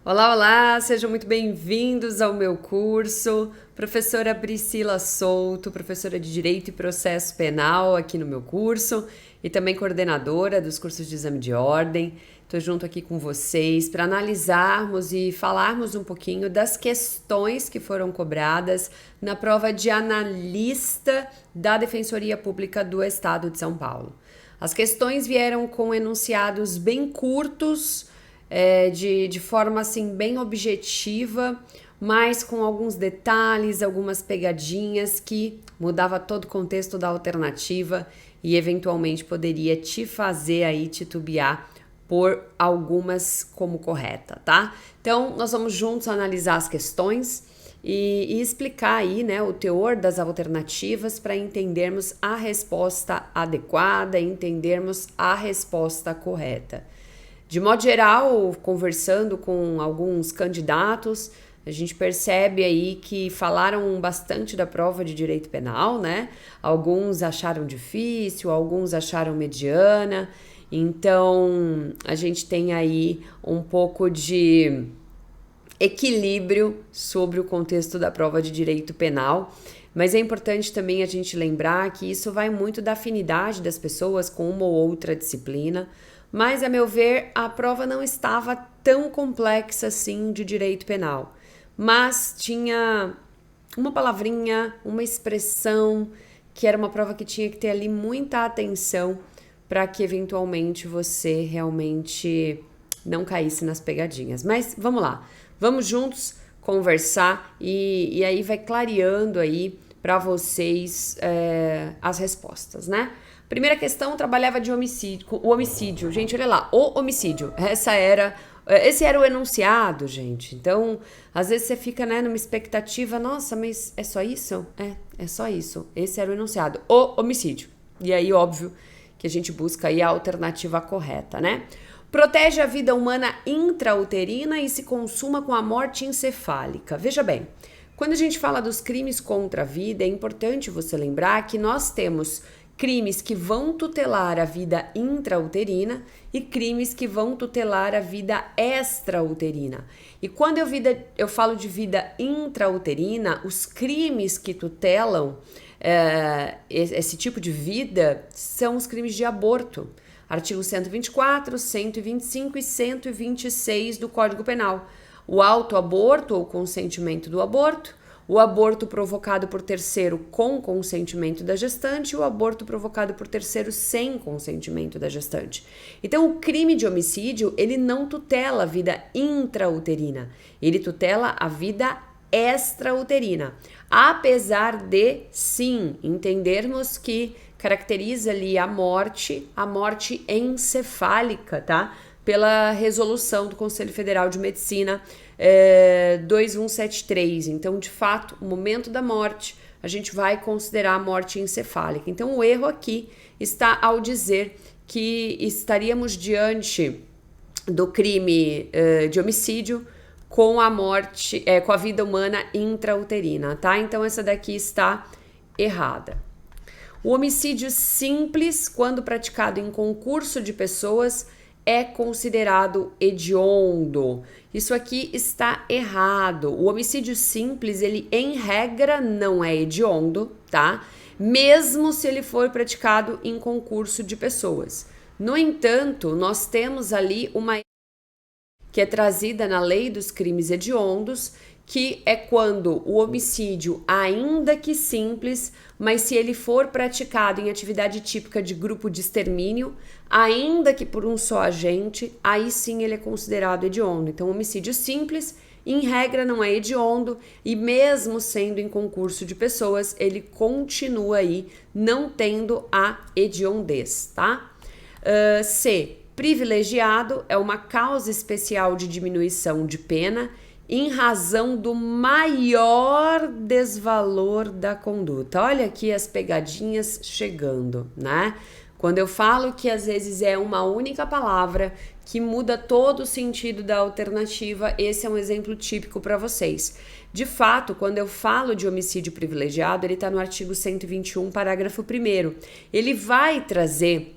Olá, olá, sejam muito bem-vindos ao meu curso. Professora Priscila Souto, professora de Direito e Processo Penal aqui no meu curso e também coordenadora dos cursos de exame de ordem. Estou junto aqui com vocês para analisarmos e falarmos um pouquinho das questões que foram cobradas na prova de analista da Defensoria Pública do Estado de São Paulo. As questões vieram com enunciados bem curtos, de forma assim bem objetiva, mas com alguns detalhes, algumas pegadinhas que mudava todo o contexto da alternativa e eventualmente poderia te fazer aí titubear por algumas como correta, tá? Então, nós vamos juntos analisar as questões e explicar aí, né, o teor das alternativas para entendermos a resposta adequada, entendermos a resposta correta. De modo geral, conversando com alguns candidatos, a gente percebe aí que falaram bastante da prova de direito penal, né? Alguns acharam difícil, alguns acharam mediana. Então, a gente tem aí um pouco de equilíbrio sobre o contexto da prova de direito penal. Mas é importante também a gente lembrar que isso vai muito da afinidade das pessoas com uma ou outra disciplina. Mas, a meu ver, a prova não estava tão complexa assim de direito penal. Mas tinha uma palavrinha, uma expressão, que era uma prova que tinha que ter ali muita atenção para que eventualmente você realmente não caísse nas pegadinhas. Mas vamos lá, vamos juntos conversar e aí vai clareando aí para vocês as respostas, né? Primeira questão trabalhava de homicídio, o homicídio. Gente, olha lá, o homicídio. Esse era o enunciado, gente. Então, às vezes você fica, né, numa expectativa, nossa, mas é só isso? É só isso. Esse era o enunciado, o homicídio. E aí, óbvio, que a gente busca aí a alternativa correta, né? Protege a vida humana intrauterina e se consuma com a morte encefálica. Veja bem, quando a gente fala dos crimes contra a vida, é importante você lembrar que nós temos crimes que vão tutelar a vida intrauterina e crimes que vão tutelar a vida extrauterina. E quando eu falo de vida intrauterina, os crimes que tutelam esse tipo de vida são os crimes de aborto. Artigo 124, 125 e 126 do Código Penal. O autoaborto ou consentimento do aborto, o aborto provocado por terceiro com consentimento da gestante e o aborto provocado por terceiro sem consentimento da gestante. Então, o crime de homicídio, ele não tutela a vida intrauterina, ele tutela a vida extrauterina. Apesar de, sim, entendermos que caracteriza ali a morte encefálica, tá? Pela resolução do Conselho Federal de Medicina 2173. Então, de fato, o momento da morte, a gente vai considerar a morte encefálica. Então, o erro aqui está ao dizer que estaríamos diante do crime de homicídio com a morte, com a vida humana intrauterina, tá? Então, essa daqui está errada. O homicídio simples, quando praticado em concurso de pessoas, é considerado hediondo. Isso aqui está errado. O homicídio simples, ele em regra não é hediondo, tá? Mesmo se ele for praticado em concurso de pessoas. No entanto, nós temos ali uma que é trazida na lei dos crimes hediondos, que é quando o homicídio, ainda que simples, mas se ele for praticado em atividade típica de grupo de extermínio, ainda que por um só agente, aí sim ele é considerado hediondo. Então, homicídio simples, em regra, não é hediondo e mesmo sendo em concurso de pessoas, ele continua aí não tendo a hediondez, tá? C. Privilegiado é uma causa especial de diminuição de pena em razão do maior desvalor da conduta. Olha aqui as pegadinhas chegando, né? Quando eu falo que às vezes é uma única palavra que muda todo o sentido da alternativa, esse é um exemplo típico para vocês. De fato, quando eu falo de homicídio privilegiado, ele está no artigo 121, parágrafo 1º. Ele vai trazer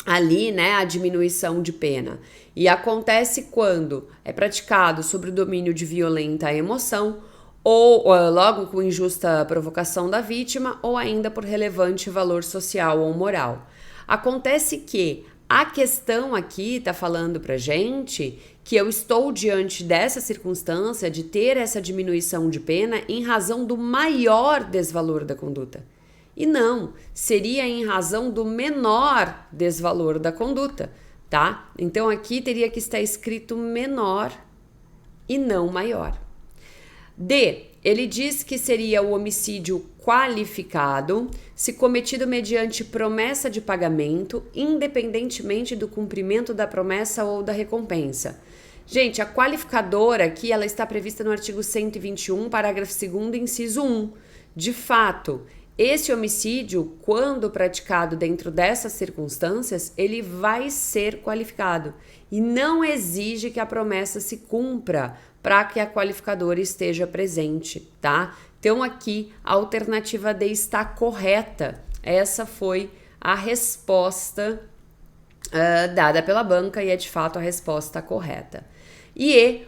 ali, né, a diminuição de pena. E acontece quando é praticado sobre o domínio de violenta emoção, ou logo com injusta provocação da vítima, ou ainda por relevante valor social ou moral. Acontece que a questão aqui está falando pra gente que eu estou diante dessa circunstância de ter essa diminuição de pena em razão do maior desvalor da conduta. E não, seria em razão do menor desvalor da conduta, tá? Então aqui teria que estar escrito menor e não maior. D. Ele diz que seria o homicídio qualificado se cometido mediante promessa de pagamento, independentemente do cumprimento da promessa ou da recompensa. Gente, a qualificadora aqui, ela está prevista no artigo 121, parágrafo 2º, inciso 1. De fato, esse homicídio, quando praticado dentro dessas circunstâncias, ele vai ser qualificado e não exige que a promessa se cumpra para que a qualificadora esteja presente, tá? Então aqui a alternativa D está correta. Essa foi a resposta dada pela banca e é de fato a resposta correta. E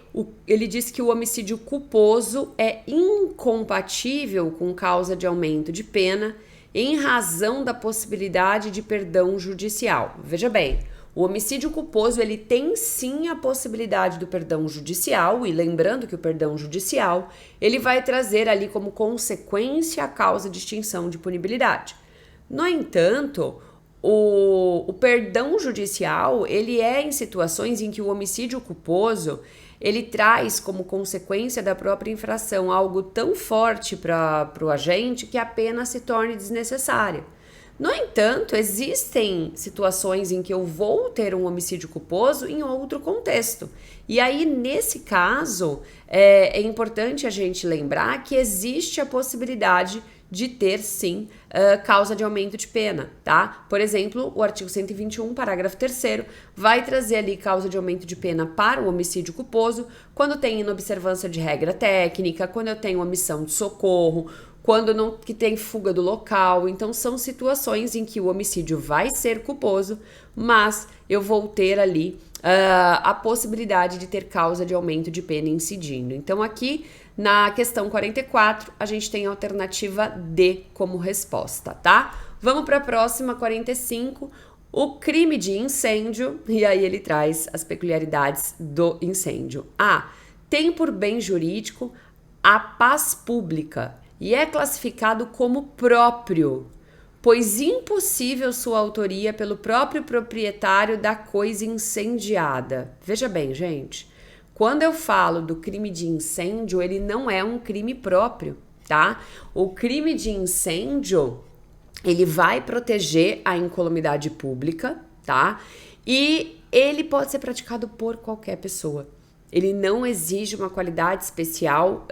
ele diz que o homicídio culposo é incompatível com causa de aumento de pena em razão da possibilidade de perdão judicial. Veja bem, o homicídio culposo ele tem sim a possibilidade do perdão judicial, e lembrando que o perdão judicial ele vai trazer ali como consequência a causa de extinção de punibilidade. No entanto, o perdão judicial ele é em situações em que o homicídio culposo ele traz como consequência da própria infração algo tão forte para o agente que a pena se torne desnecessária. No entanto, existem situações em que eu vou ter um homicídio culposo em outro contexto. E aí, nesse caso, é importante a gente lembrar que existe a possibilidade de ter, sim, causa de aumento de pena, tá? Por exemplo, o artigo 121, parágrafo 3º, vai trazer ali causa de aumento de pena para o homicídio culposo quando tem inobservância de regra técnica, quando eu tenho omissão de socorro, quando não que tem fuga do local. Então são situações em que o homicídio vai ser culposo, mas eu vou ter ali a possibilidade de ter causa de aumento de pena incidindo. Então aqui na questão 44 a gente tem a alternativa D como resposta, tá? Vamos para a próxima, 45, o crime de incêndio, e aí ele traz as peculiaridades do incêndio. A. Tem por bem jurídico a paz pública e é classificado como próprio, pois impossível sua autoria pelo próprio proprietário da coisa incendiada. Veja bem, gente, quando eu falo do crime de incêndio, ele não é um crime próprio, tá? O crime de incêndio, ele vai proteger a incolumidade pública, tá? E ele pode ser praticado por qualquer pessoa. Ele não exige uma qualidade especial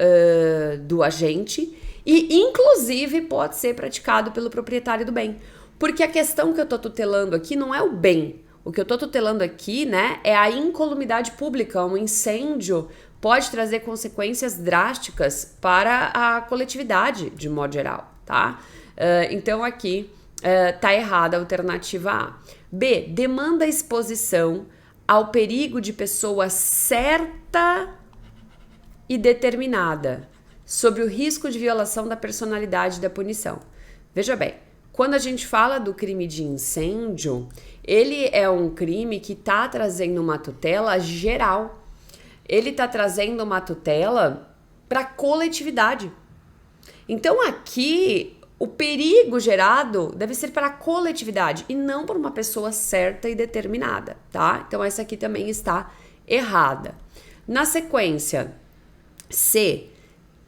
do agente e, inclusive, pode ser praticado pelo proprietário do bem. Porque a questão que eu tô tutelando aqui não é o bem. O que eu tô tutelando aqui, né, é a incolumidade pública. Um incêndio pode trazer consequências drásticas para a coletividade, de modo geral, tá? Então, aqui tá errada a alternativa A. B. Demanda exposição ao perigo de pessoa certa e determinada sobre o risco de violação da personalidade da punição. Veja bem, quando a gente fala do crime de incêndio, ele é um crime que está trazendo uma tutela geral. Ele está trazendo uma tutela para a coletividade. Então aqui o perigo gerado deve ser para a coletividade e não por uma pessoa certa e determinada, tá? Então essa aqui também está errada. Na sequência, C.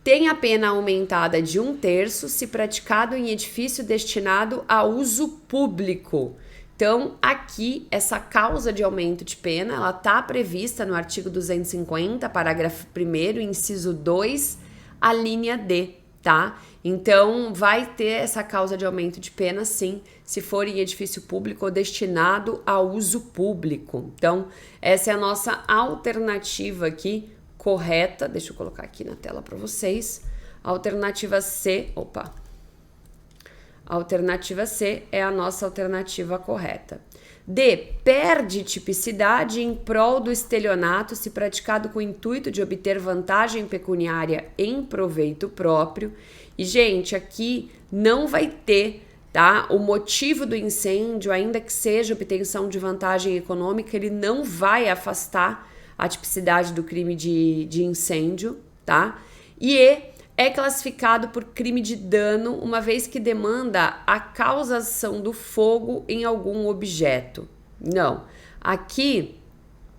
Tem a pena aumentada de 1/3 se praticado em edifício destinado a uso público. Então, aqui, essa causa de aumento de pena, ela está prevista no artigo 250, parágrafo 1º, inciso 2, a linha D, tá? Então, vai ter essa causa de aumento de pena, sim, se for em edifício público ou destinado a uso público. Então, essa é a nossa alternativa aqui correta. Deixa eu colocar aqui na tela para vocês. Alternativa C, a alternativa C é a nossa alternativa correta. D. Perde tipicidade em prol do estelionato se praticado com o intuito de obter vantagem pecuniária em proveito próprio. E, gente, aqui não vai ter, tá? O motivo do incêndio, ainda que seja obtenção de vantagem econômica, ele não vai afastar a tipicidade do crime de incêndio, tá? E é classificado por crime de dano, uma vez que demanda a causação do fogo em algum objeto. Não. Aqui,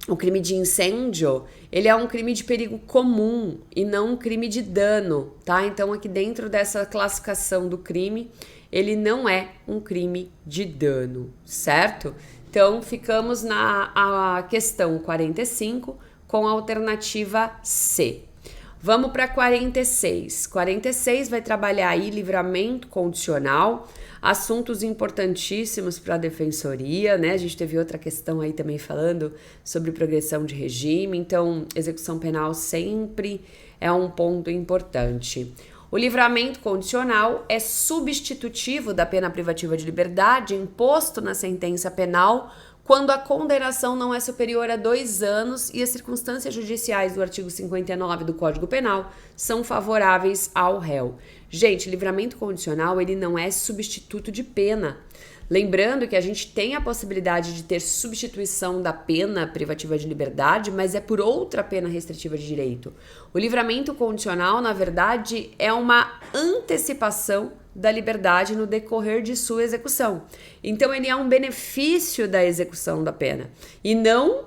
o crime de incêndio, ele é um crime de perigo comum e não um crime de dano, tá? Então, aqui dentro dessa classificação do crime, ele não é um crime de dano, certo? Então, ficamos na questão 45 com a alternativa C. Vamos para 46. 46 vai trabalhar aí livramento condicional, assuntos importantíssimos para a defensoria, né? A gente teve outra questão aí também falando sobre progressão de regime, então execução penal sempre é um ponto importante. O livramento condicional é substitutivo da pena privativa de liberdade imposto na sentença penal quando a condenação não é superior a 2 anos e as circunstâncias judiciais do artigo 59 do Código Penal são favoráveis ao réu. Gente, livramento condicional, ele não é substituto de pena. Lembrando que a gente tem a possibilidade de ter substituição da pena privativa de liberdade, mas é por outra pena restritiva de direito. O livramento condicional, na verdade, é uma antecipação da liberdade no decorrer de sua execução. Então, ele é um benefício da execução da pena e não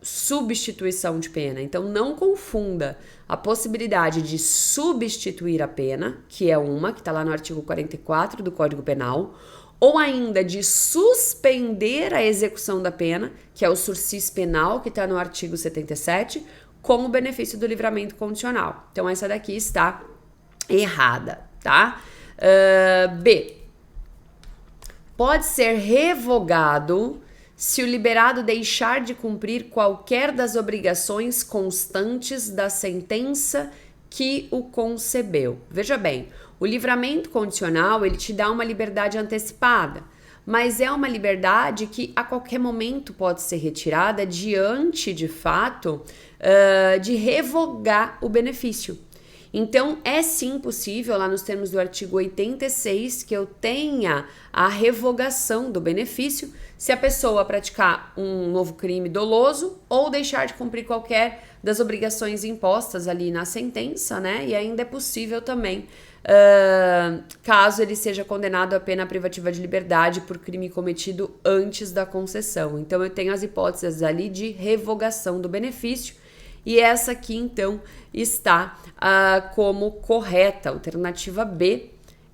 substituição de pena. Então, não confunda a possibilidade de substituir a pena, que é uma, que está lá no artigo 44 do Código Penal, ou ainda de suspender a execução da pena, que é o sursis penal, que está no artigo 77, com o benefício do livramento condicional. Então, essa daqui está errada, tá? B. Pode ser revogado se o liberado deixar de cumprir qualquer das obrigações constantes da sentença que o concebeu. Veja bem, o livramento condicional, ele te dá uma liberdade antecipada, mas é uma liberdade que a qualquer momento pode ser retirada diante, de fato, de revogar o benefício. Então, é sim possível, lá nos termos do artigo 86, que eu tenha a revogação do benefício se a pessoa praticar um novo crime doloso ou deixar de cumprir qualquer das obrigações impostas ali na sentença, né? E ainda é possível também, caso ele seja condenado à pena privativa de liberdade por crime cometido antes da concessão. Então, eu tenho as hipóteses ali de revogação do benefício. E essa aqui, então, está como correta. A alternativa B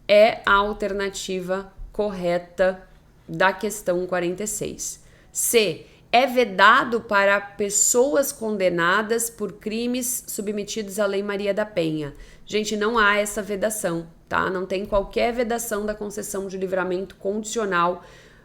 é a alternativa correta da questão 46. C. É vedado para pessoas condenadas por crimes submetidos à Lei Maria da Penha. Gente, não há essa vedação, tá? Não tem qualquer vedação da concessão de livramento condicional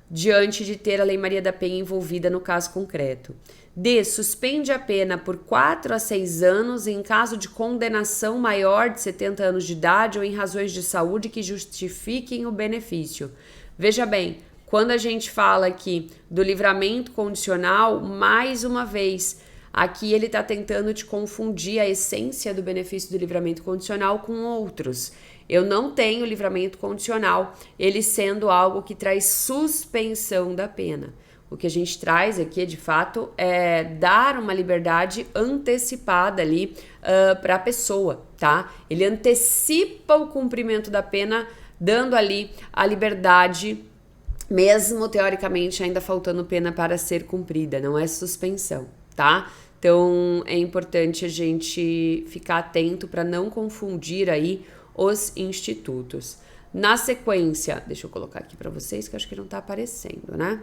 diante de ter a Lei Maria da Penha envolvida no caso concreto. D. Suspende a pena por 4 a 6 anos em caso de condenação maior de 70 anos de idade ou em razões de saúde que justifiquem o benefício. Veja bem, quando a gente fala aqui do livramento condicional, mais uma vez, aqui ele está tentando te confundir a essência do benefício do livramento condicional com outros. Eu não tenho livramento condicional, ele sendo algo que traz suspensão da pena. O que a gente traz aqui, de fato, é dar uma liberdade antecipada ali para a pessoa, tá? Ele antecipa o cumprimento da pena, dando ali a liberdade, mesmo teoricamente ainda faltando pena para ser cumprida, não é suspensão, tá? Então, é importante a gente ficar atento para não confundir aí os institutos. Na sequência, deixa eu colocar aqui para vocês, que eu acho que não está aparecendo, né?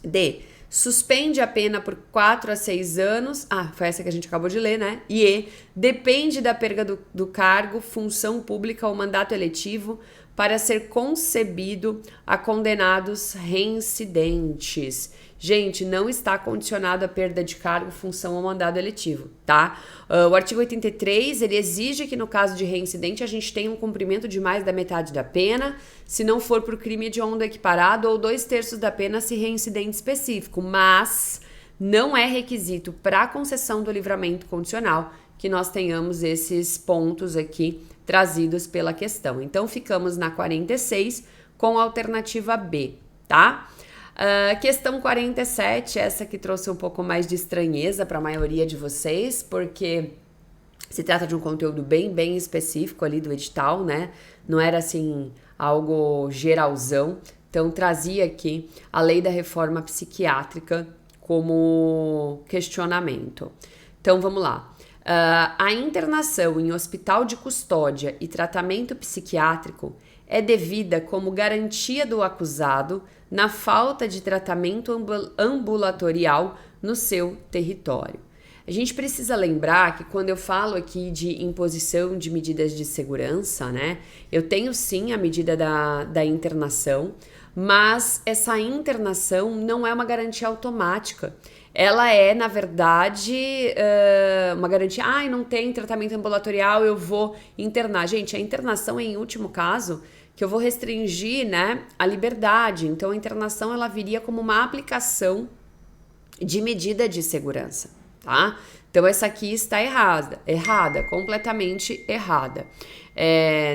D. suspende a pena por 4 a 6 anos, foi essa que a gente acabou de ler, né? E depende da perda do cargo, função pública ou mandato eletivo para ser concebido a condenados reincidentes. Gente, não está condicionado à perda de cargo, função ou mandado eletivo, tá? O artigo 83, ele exige que no caso de reincidente a gente tenha um cumprimento de mais da metade da pena, se não for por crime hediondo equiparado, ou 2/3 da pena se reincidente específico, mas não é requisito para a concessão do livramento condicional que nós tenhamos esses pontos aqui trazidos pela questão. Então, ficamos na 46 com a alternativa B, tá? Questão 47, essa que trouxe um pouco mais de estranheza para a maioria de vocês, porque se trata de um conteúdo bem específico ali do edital, né? Não era assim algo geralzão. Então trazia aqui a lei da reforma psiquiátrica como questionamento. Então vamos lá. A internação em hospital de custódia e tratamento psiquiátrico é devida como garantia do acusado na falta de tratamento ambulatorial no seu território. A gente precisa lembrar que quando eu falo aqui de imposição de medidas de segurança, né, eu tenho sim a medida da internação, mas essa internação não é uma garantia automática. Ela é, na verdade, uma garantia, não tem tratamento ambulatorial, eu vou internar. Gente, a internação é, em último caso, que eu vou restringir, né, a liberdade. Então, a internação, ela viria como uma aplicação de medida de segurança, tá? Então, essa aqui está errada, completamente errada.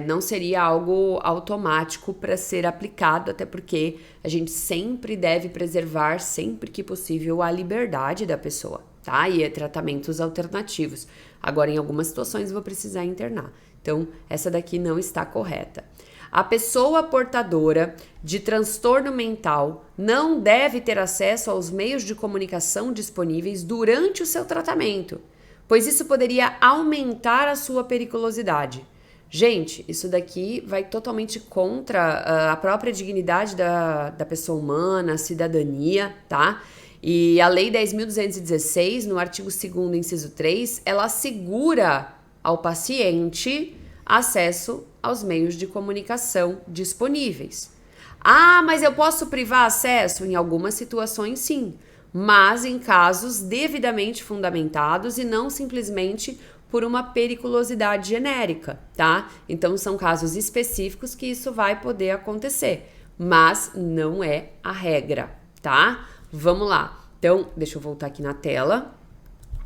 Não seria algo automático para ser aplicado, até porque a gente sempre deve preservar, sempre que possível, a liberdade da pessoa, tá? E tratamentos alternativos. Agora, em algumas situações, eu vou precisar internar. Então, essa daqui não está correta. A pessoa portadora de transtorno mental não deve ter acesso aos meios de comunicação disponíveis durante o seu tratamento, pois isso poderia aumentar a sua periculosidade. Gente, isso daqui vai totalmente contra a própria dignidade da pessoa humana, a cidadania, tá? E a Lei 10.216, no artigo 2º, inciso 3, ela assegura ao paciente acesso aos meios de comunicação disponíveis. Mas eu posso privar acesso? Em algumas situações, sim, mas em casos devidamente fundamentados e não simplesmente por uma periculosidade genérica, tá? Então, são casos específicos que isso vai poder acontecer, mas não é a regra, tá? Vamos lá. Então, deixa eu voltar aqui na tela.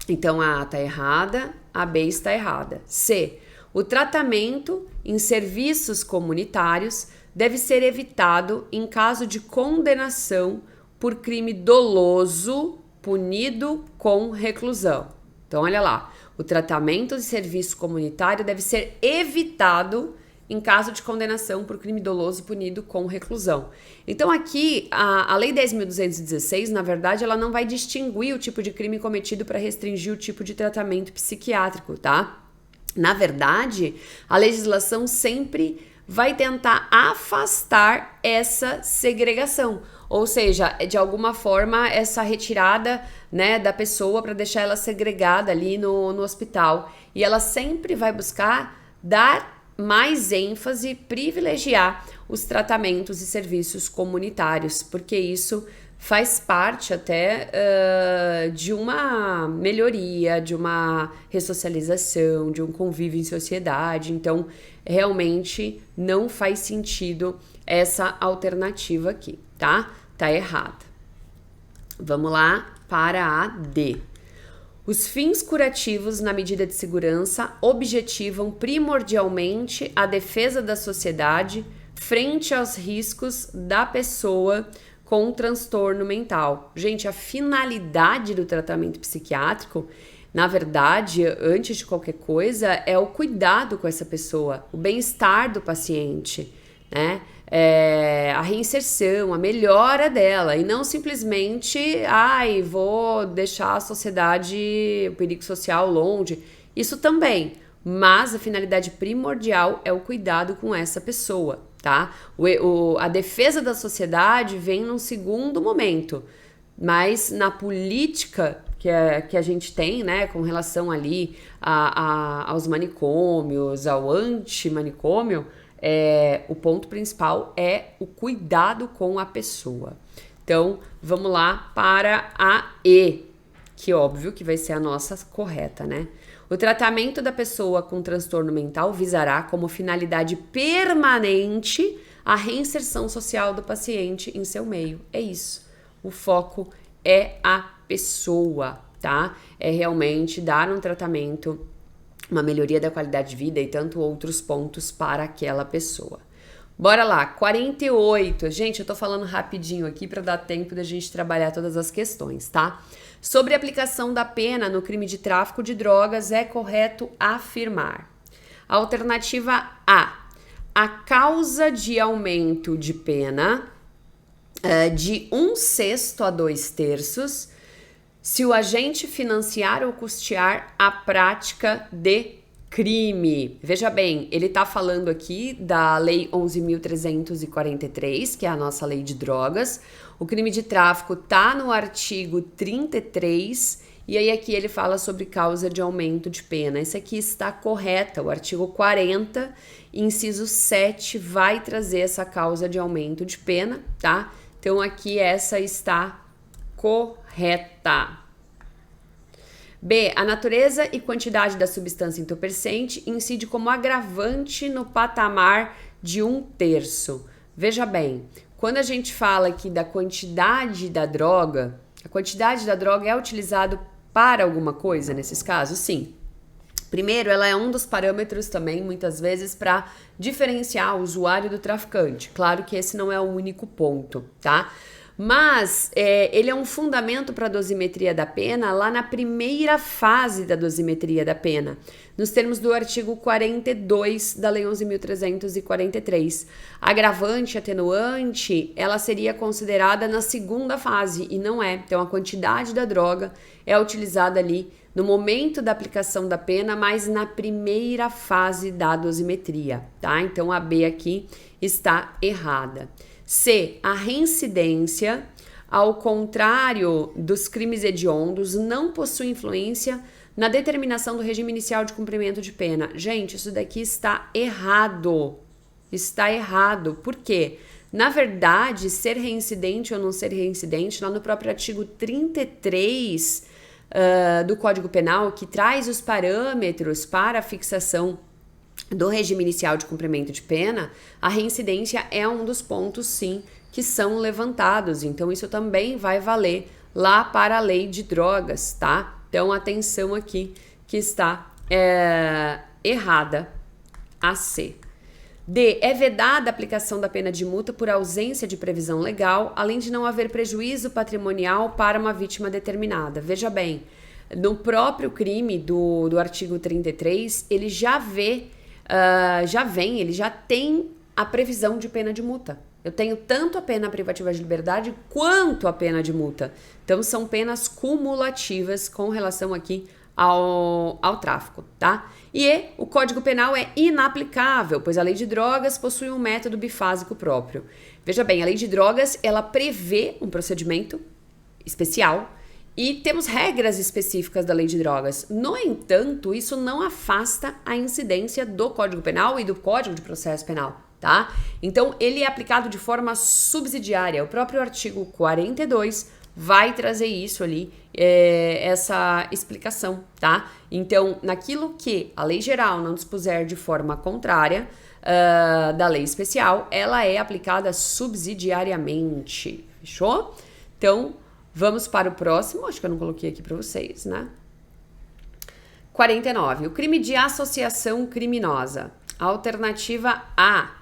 Então, a A está errada, a B está errada. C. O tratamento em serviços comunitários deve ser evitado em caso de condenação por crime doloso punido com reclusão. Então, olha lá. O tratamento de serviço comunitário deve ser evitado em caso de condenação por crime doloso punido com reclusão. Então, aqui, a Lei 10.216, na verdade, ela não vai distinguir o tipo de crime cometido para restringir o tipo de tratamento psiquiátrico, tá? Na verdade, a legislação sempre vai tentar afastar essa segregação, ou seja, de alguma forma essa retirada, né, da pessoa para deixar ela segregada ali no hospital. E ela sempre vai buscar dar mais ênfase, privilegiar os tratamentos e serviços comunitários, porque isso faz parte até de uma melhoria, de uma ressocialização, de um convívio em sociedade. Então, realmente não faz sentido essa alternativa aqui, tá? Tá errada. Vamos lá para a D. Os fins curativos na medida de segurança objetivam primordialmente a defesa da sociedade frente aos riscos da pessoa com transtorno mental. Gente, a finalidade do tratamento psiquiátrico, na verdade, antes de qualquer coisa, é o cuidado com essa pessoa, o bem-estar do paciente, né? A reinserção, a melhora dela, e não simplesmente, vou deixar a sociedade, o perigo social longe. Isso também, mas a finalidade primordial é o cuidado com essa pessoa, tá? A defesa da sociedade vem num segundo momento. Mas na política que a gente tem, né, com relação ali aos manicômios, ao anti-manicômio, o ponto principal é o cuidado com a pessoa. Então, vamos lá para a E, que óbvio que vai ser a nossa correta, né? O tratamento da pessoa com transtorno mental visará como finalidade permanente a reinserção social do paciente em seu meio. É isso. O foco é a pessoa, tá? É realmente dar um tratamento, uma melhoria da qualidade de vida e tanto outros pontos para aquela pessoa. Bora lá, 48. Gente, eu tô falando rapidinho aqui para dar tempo da gente trabalhar todas as questões, tá? Sobre a aplicação da pena no crime de tráfico de drogas, é correto afirmar. Alternativa A causa de aumento de pena de 1/6 a 2/3 se o agente financiar ou custear a prática de crime. Veja bem, ele está falando aqui da Lei 11.343, que é a nossa lei de drogas. O crime de tráfico está no artigo 33, e aí aqui ele fala sobre causa de aumento de pena. Esse aqui está correta, o artigo 40, inciso 7, vai trazer essa causa de aumento de pena, tá? Então aqui essa está correta. B. A natureza e quantidade da substância entorpecente incide como agravante no patamar de 1/3. Veja bem, quando a gente fala aqui da quantidade da droga, a quantidade da droga é utilizada para alguma coisa nesses casos? Sim. Primeiro, ela é um dos parâmetros também, muitas vezes, para diferenciar o usuário do traficante. Claro que esse não é o único ponto, tá? Mas ele é um fundamento para a dosimetria da pena lá na primeira fase da dosimetria da pena, nos termos do artigo 42 da Lei 11.343. Agravante, atenuante, ela seria considerada na segunda fase e não é. Então, a quantidade da droga é utilizada ali no momento da aplicação da pena, mas na primeira fase da dosimetria, tá? Então, a B aqui está errada. C. A reincidência, ao contrário dos crimes hediondos, não possui influência na determinação do regime inicial de cumprimento de pena. Gente, isso daqui está errado. Está errado. Por quê? Na verdade, ser reincidente ou não ser reincidente, lá no próprio artigo 33 do Código Penal, que traz os parâmetros para a fixação do regime inicial de cumprimento de pena, a reincidência é um dos pontos, sim, que são levantados. Então, isso também vai valer lá para a lei de drogas, tá? Então, atenção aqui que está errada a C. D. É vedada a aplicação da pena de multa por ausência de previsão legal, além de não haver prejuízo patrimonial para uma vítima determinada. Veja bem, no próprio crime do artigo 33, ele ele já tem a previsão de pena de multa. Eu tenho tanto a pena privativa de liberdade quanto a pena de multa. Então, são penas cumulativas com relação aqui ao tráfico, tá? E o Código Penal é inaplicável, pois a lei de drogas possui um método bifásico próprio. Veja bem, a lei de drogas, ela prevê um procedimento especial e temos regras específicas da lei de drogas. No entanto, isso não afasta a incidência do Código Penal e do Código de Processo Penal, tá? Então, ele é aplicado de forma subsidiária. O próprio artigo 42 vai trazer isso ali, essa explicação, tá? Então, naquilo que a lei geral não dispuser de forma contrária da lei especial, ela é aplicada subsidiariamente, fechou? Então, vamos para o próximo, acho que eu não coloquei aqui para vocês, né? 49. O crime de associação criminosa. Alternativa A.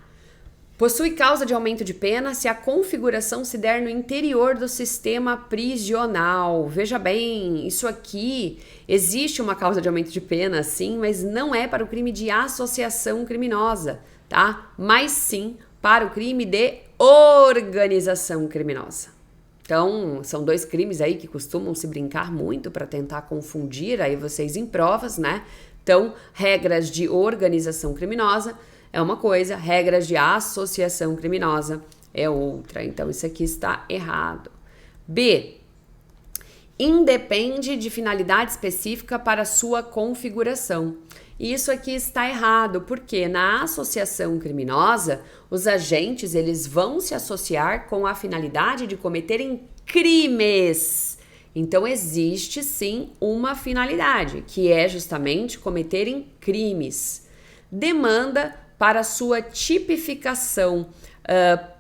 Possui causa de aumento de pena se a configuração se der no interior do sistema prisional. Veja bem, isso aqui existe uma causa de aumento de pena, sim, mas não é para o crime de associação criminosa, tá? Mas sim para o crime de organização criminosa. Então, são dois crimes aí que costumam se brincar muito para tentar confundir aí vocês em provas, né? Então, regras de organização criminosa é uma coisa, regras de associação criminosa é outra. Então, isso aqui está errado. B. independe de finalidade específica para sua configuração. E isso aqui está errado, porque na associação criminosa, os agentes eles vão se associar com a finalidade de cometerem crimes. Então existe sim uma finalidade, que é justamente cometerem crimes. Demanda para sua tipificação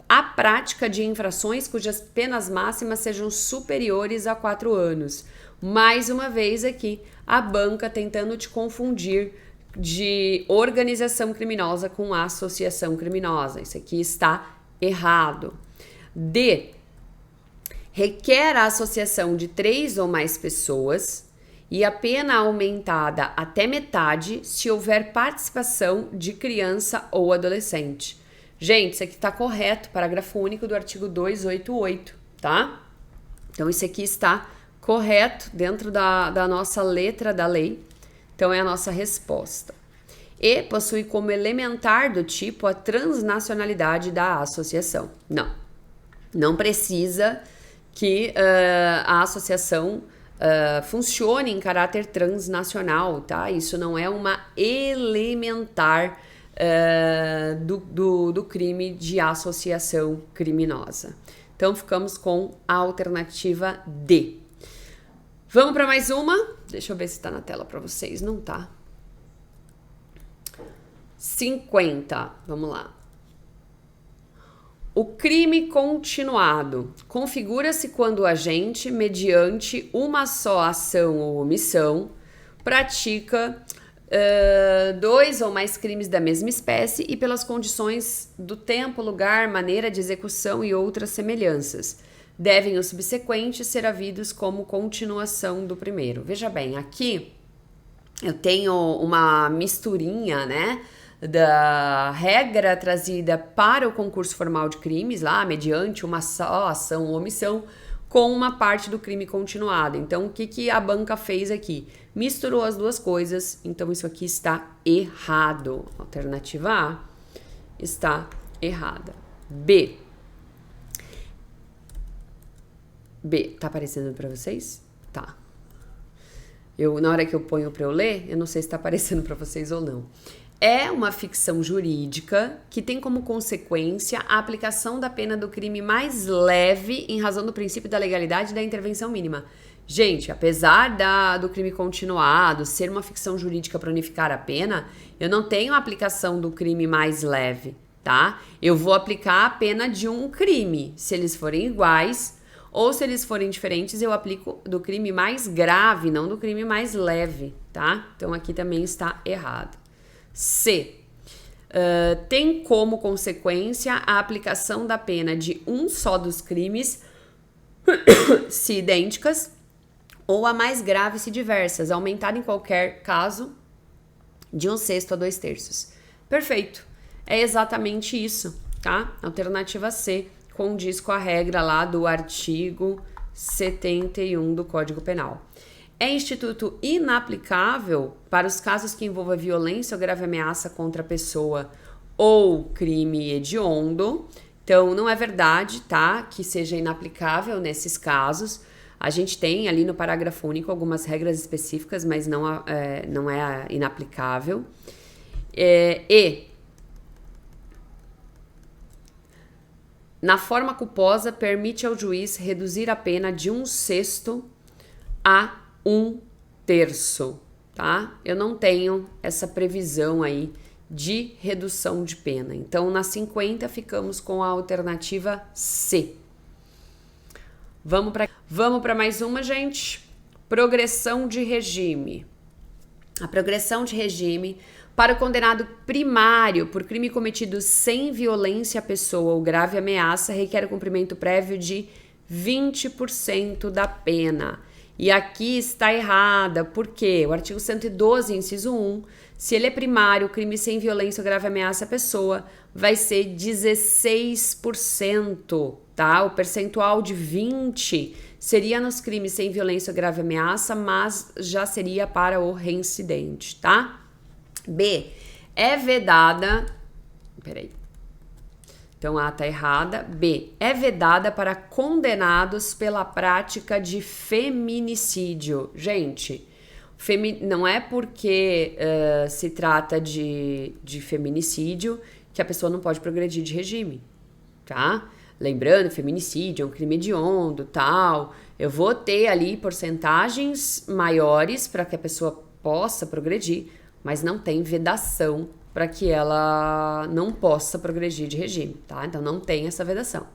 a prática de infrações cujas penas máximas sejam superiores a 4 anos. Mais uma vez aqui, a banca tentando te confundir de organização criminosa com associação criminosa. Isso aqui está errado. D. Requer a associação de 3 ou mais pessoas e a pena aumentada até metade se houver participação de criança ou adolescente. Gente, isso aqui está correto, parágrafo único do artigo 288, tá? Então, isso aqui está correto dentro da nossa letra da lei. Então, é a nossa resposta. E possui como elementar do tipo a transnacionalidade da associação. Não precisa que a associação funcione em caráter transnacional, tá? Isso não é uma elementar do crime de associação criminosa. Então, ficamos com a alternativa D. Vamos para mais uma? Deixa eu ver se tá na tela para vocês. Não tá. 50. Vamos lá. O crime continuado configura-se quando o agente, mediante uma só ação ou omissão, pratica 2 ou mais crimes da mesma espécie e pelas condições do tempo, lugar, maneira de execução e outras semelhanças. Devem os subsequentes ser havidos como continuação do primeiro. Veja bem, aqui eu tenho uma misturinha, né, da regra trazida para o concurso formal de crimes, lá, mediante uma só ação ou omissão, com uma parte do crime continuado. Então, o que a banca fez aqui? Misturou as duas coisas, então isso aqui está errado. Alternativa A está errada. B, tá aparecendo para vocês? Tá. Na hora que eu ponho para eu ler, eu não sei se está aparecendo para vocês ou não. É uma ficção jurídica que tem como consequência a aplicação da pena do crime mais leve em razão do princípio da legalidade e da intervenção mínima. Gente, apesar do crime continuado ser uma ficção jurídica para unificar a pena, eu não tenho a aplicação do crime mais leve, tá? Eu vou aplicar a pena de um crime. Se eles forem iguais ou se eles forem diferentes, eu aplico do crime mais grave, não do crime mais leve, tá? Então aqui também está errado. C. Tem como consequência a aplicação da pena de um só dos crimes, se idênticas, ou a mais grave se diversas, aumentada em qualquer caso de 1/6 a 2/3. Perfeito. É exatamente isso, tá? Alternativa C condiz com a regra lá do artigo 71 do Código Penal. É instituto inaplicável para os casos que envolvam violência ou grave ameaça contra a pessoa ou crime hediondo. Então, não é verdade, tá? Que seja inaplicável nesses casos. A gente tem ali no parágrafo único algumas regras específicas, mas não é inaplicável. Na forma culposa, permite ao juiz reduzir a pena de 1/6 a 1/3, tá? Eu não tenho essa previsão aí de redução de pena. Então, na 50, ficamos com a alternativa C. Vamos para mais uma, gente. Progressão de regime. A progressão de regime para o condenado primário por crime cometido sem violência à pessoa ou grave ameaça requer o cumprimento prévio de 20% da pena. E aqui está errada, porque o artigo 112, inciso 1, se ele é primário, crime sem violência ou grave ameaça à pessoa, vai ser 16%, tá? O percentual de 20 seria nos crimes sem violência ou grave ameaça, mas já seria para o reincidente, tá? B, é vedada... Peraí. Então, A tá errada. B, é vedada para condenados pela prática de feminicídio. Gente, não é porque se trata de feminicídio que a pessoa não pode progredir de regime, tá? Lembrando, feminicídio é um crime hediondo, tal. Eu vou ter ali porcentagens maiores para que a pessoa possa progredir, mas não tem vedação para que ela não possa progredir de regime, tá? Então não tem essa vedação.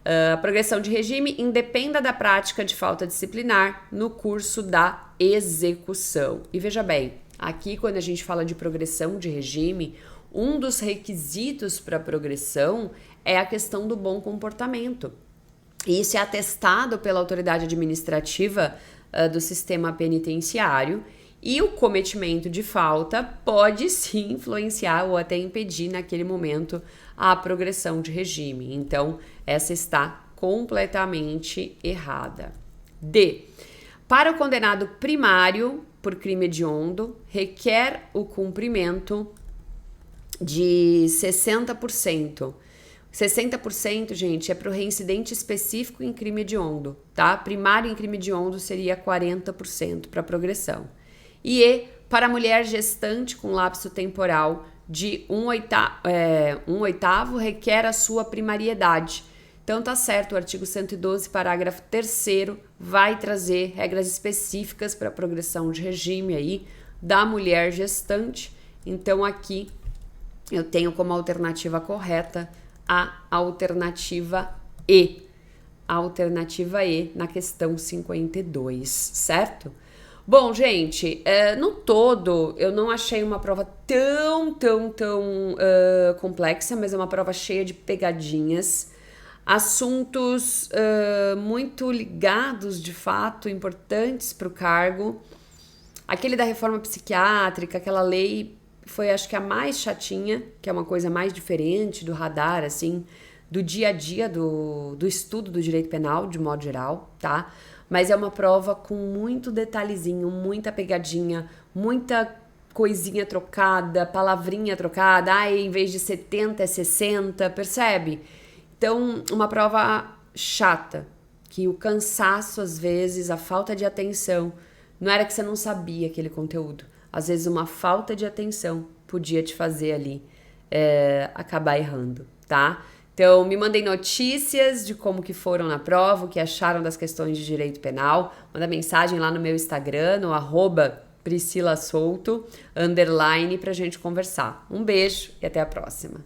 A progressão de regime independa da prática de falta disciplinar no curso da execução. E veja bem, aqui quando a gente fala de progressão de regime, um dos requisitos para progressão é a questão do bom comportamento. E isso é atestado pela autoridade administrativa do sistema penitenciário, e o cometimento de falta pode sim influenciar ou até impedir naquele momento a progressão de regime. Então, essa está completamente errada. D. Para o condenado primário por crime hediondo, requer o cumprimento de 60%. 60%, gente, é para o reincidente específico em crime hediondo, tá? Primário em crime hediondo seria 40% para progressão. E para a mulher gestante com lapso temporal de 1/8 requer a sua primariedade. Então tá certo, o artigo 112, parágrafo 3º, vai trazer regras específicas para a progressão de regime aí da mulher gestante. Então aqui eu tenho como alternativa correta a alternativa E. A alternativa E na questão 52, certo? Bom, gente, no todo, eu não achei uma prova tão complexa, mas é uma prova cheia de pegadinhas, assuntos muito ligados, de fato, importantes para o cargo. Aquele da reforma psiquiátrica, aquela lei, foi acho que a mais chatinha, que é uma coisa mais diferente do radar, assim, do dia a dia do estudo do direito penal, de modo geral, tá? Mas é uma prova com muito detalhezinho, muita pegadinha, muita coisinha trocada, palavrinha trocada. Ai, em vez de 70 é 60, percebe? Então, uma prova chata, que o cansaço, às vezes, a falta de atenção, não era que você não sabia aquele conteúdo. Às vezes, uma falta de atenção podia te fazer ali acabar errando, tá? Então, me mandem notícias de como que foram na prova, o que acharam das questões de direito penal. Manda mensagem lá no meu Instagram, no @PriscilaSouto, _ pra gente conversar. Um beijo e até a próxima.